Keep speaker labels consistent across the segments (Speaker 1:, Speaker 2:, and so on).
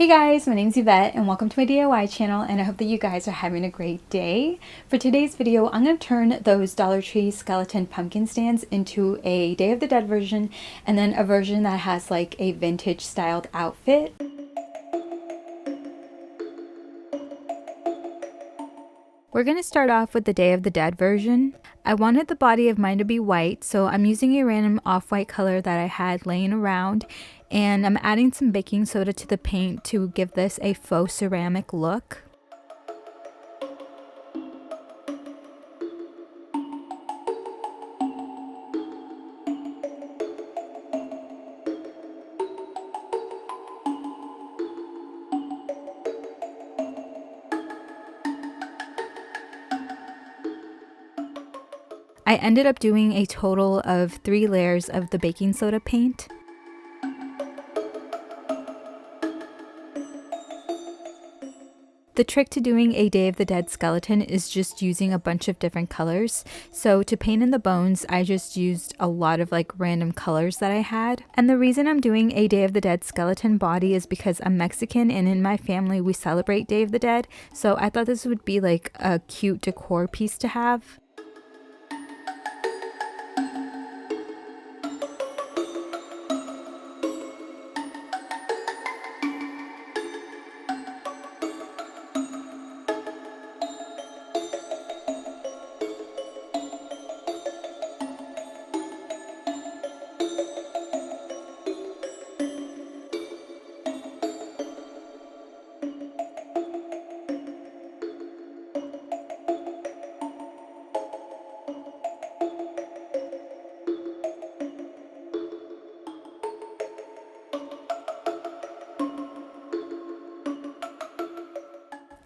Speaker 1: Hey guys, my name's Yvette and welcome to my DIY channel, and I hope that you guys are having a great day. For today's video, I'm going to turn those Dollar Tree skeleton pumpkin stands into a Day of the Dead version and then a version that has like a vintage styled outfit. We're going to start off with the Day of the Dead version. I wanted the body of mine to be white, so I'm using a random off-white color that I had laying around, and I'm adding some baking soda to the paint to give this a faux ceramic look. I ended up doing a total of 3 layers of the baking soda paint. The trick to doing a Day of the Dead skeleton is just using a bunch of different colors. So to paint in the bones, I just used a lot of like random colors that I had. And the reason I'm doing a Day of the Dead skeleton body is because I'm Mexican and in my family we celebrate Day of the Dead. So I thought this would be like a cute decor piece to have.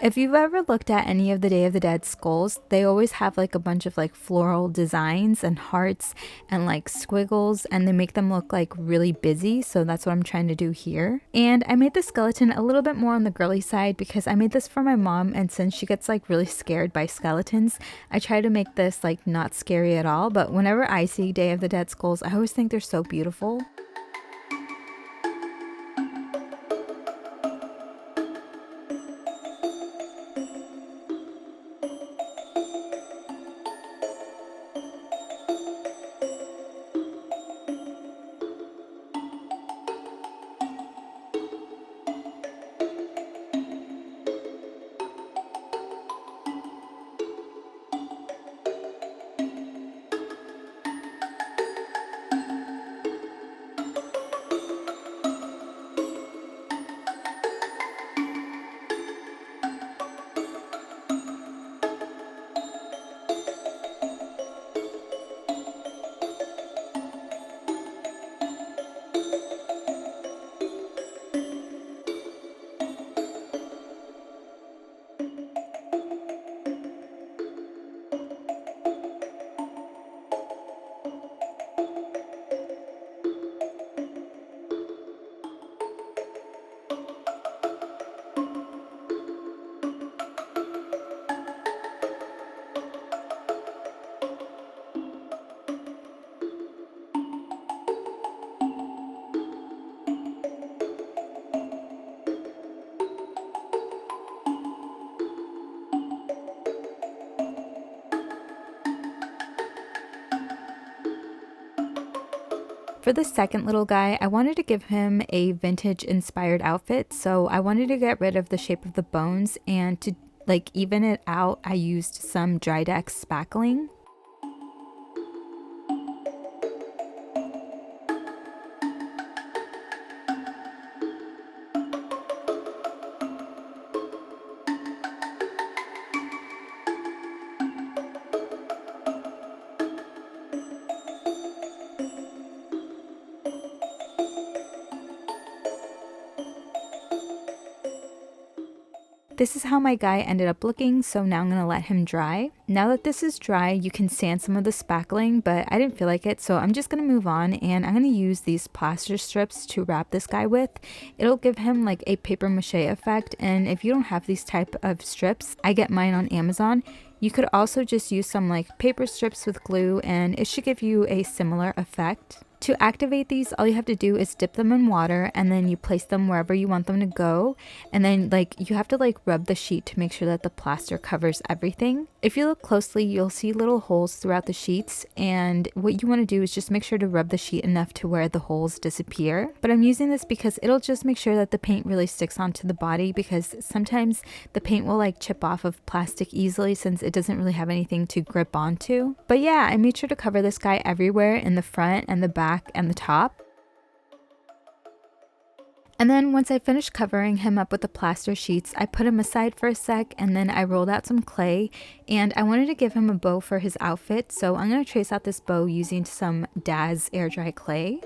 Speaker 1: If you've ever looked at any of the Day of the Dead skulls, they always have like a bunch of like floral designs and hearts and like squiggles, and they make them look like really busy, so that's what I'm trying to do here. And I made the skeleton a little bit more on the girly side because I made this for my mom, and since she gets like really scared by skeletons, I try to make this like not scary at all. But whenever I see Day of the Dead skulls, I always think they're so beautiful. For the second little guy, I wanted to give him a vintage inspired outfit, so I wanted to get rid of the shape of the bones, and to like even it out, I used some Drydex spackling. This is how my guy ended up looking, so now I'm going to let him dry. Now that this is dry, you can sand some of the spackling, but I didn't feel like it, so I'm just going to move on, and I'm going to use these plaster strips to wrap this guy with. It'll give him like a paper mache effect, and if you don't have these type of strips, I get mine on Amazon. You could also just use some like paper strips with glue, and it should give you a similar effect. To activate these, all you have to do is dip them in water and then you place them wherever you want them to go. And then you have to rub the sheet to make sure that the plaster covers everything. If you look closely, you'll see little holes throughout the sheets. And what you want to do is just make sure to rub the sheet enough to where the holes disappear. But I'm using this because it'll just make sure that the paint really sticks onto the body, because sometimes the paint will chip off of plastic easily since it doesn't really have anything to grip onto. But yeah, I made sure to cover this guy everywhere, in the front and the back and the top. And then once I finished covering him up with the plaster sheets, I put him aside for a sec and then I rolled out some clay, and I wanted to give him a bow for his outfit, so I'm going to trace out this bow using some Daz air dry clay.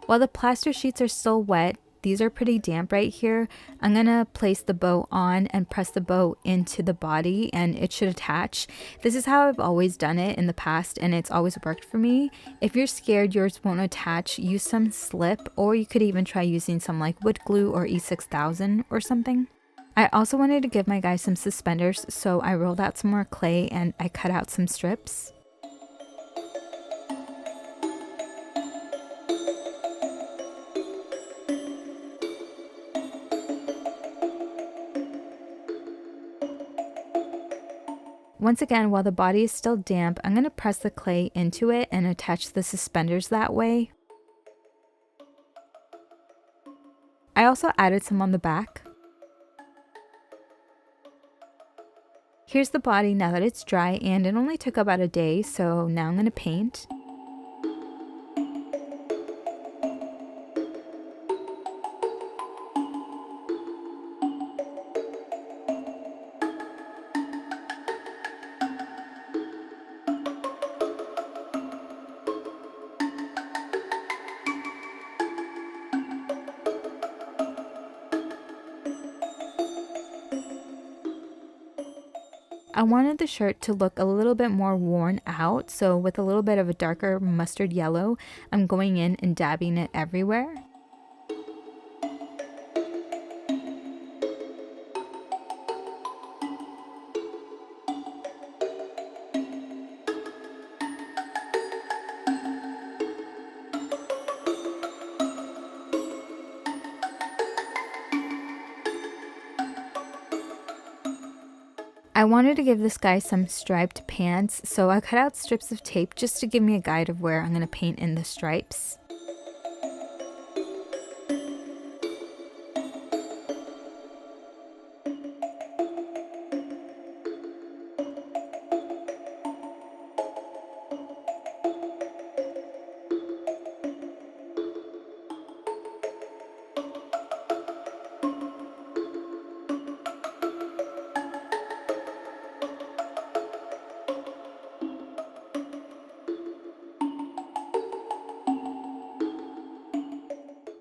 Speaker 1: While the plaster sheets are still wet, these are pretty damp right here, I'm gonna place the bow on and press the bow into the body and it should attach. This is how I've always done it in the past and it's always worked for me. If you're scared yours won't attach, use some slip, or you could even try using some wood glue or E6000 or something. I also wanted to give my guy some suspenders, so I rolled out some more clay and I cut out some strips. Once again, while the body is still damp, I'm going to press the clay into it and attach the suspenders that way. I also added some on the back. Here's the body now that it's dry, and it only took about a day, so now I'm going to paint. I wanted the shirt to look a little bit more worn out, so with a little bit of a darker mustard yellow, I'm going in and dabbing it everywhere. I wanted to give this guy some striped pants, so I cut out strips of tape just to give me a guide of where I'm going to paint in the stripes.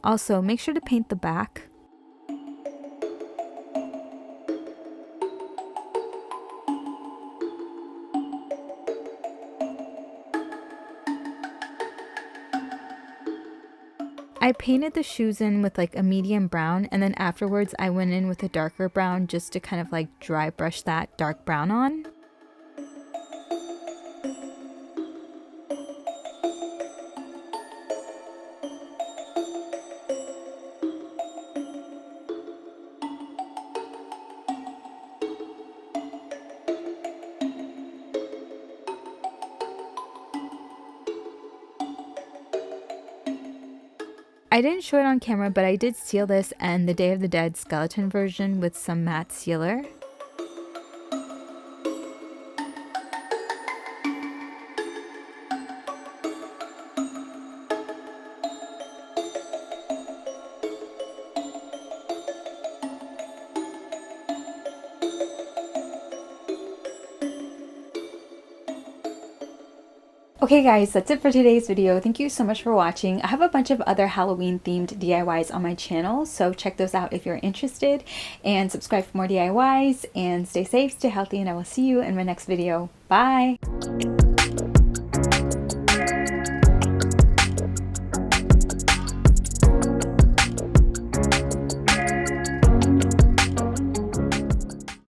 Speaker 1: Also, make sure to paint the back. I painted the shoes in with a medium brown, and then afterwards I went in with a darker brown just to kind of dry brush that dark brown on. I didn't show it on camera, but I did seal this and the Day of the Dead skeleton version with some matte sealer. Okay guys, that's it for today's video. Thank you so much for watching. I have a bunch of other Halloween themed DIYs on my channel, so check those out if you're interested, and subscribe for more DIYs, and stay safe, stay healthy, and I will see you in my next video. Bye!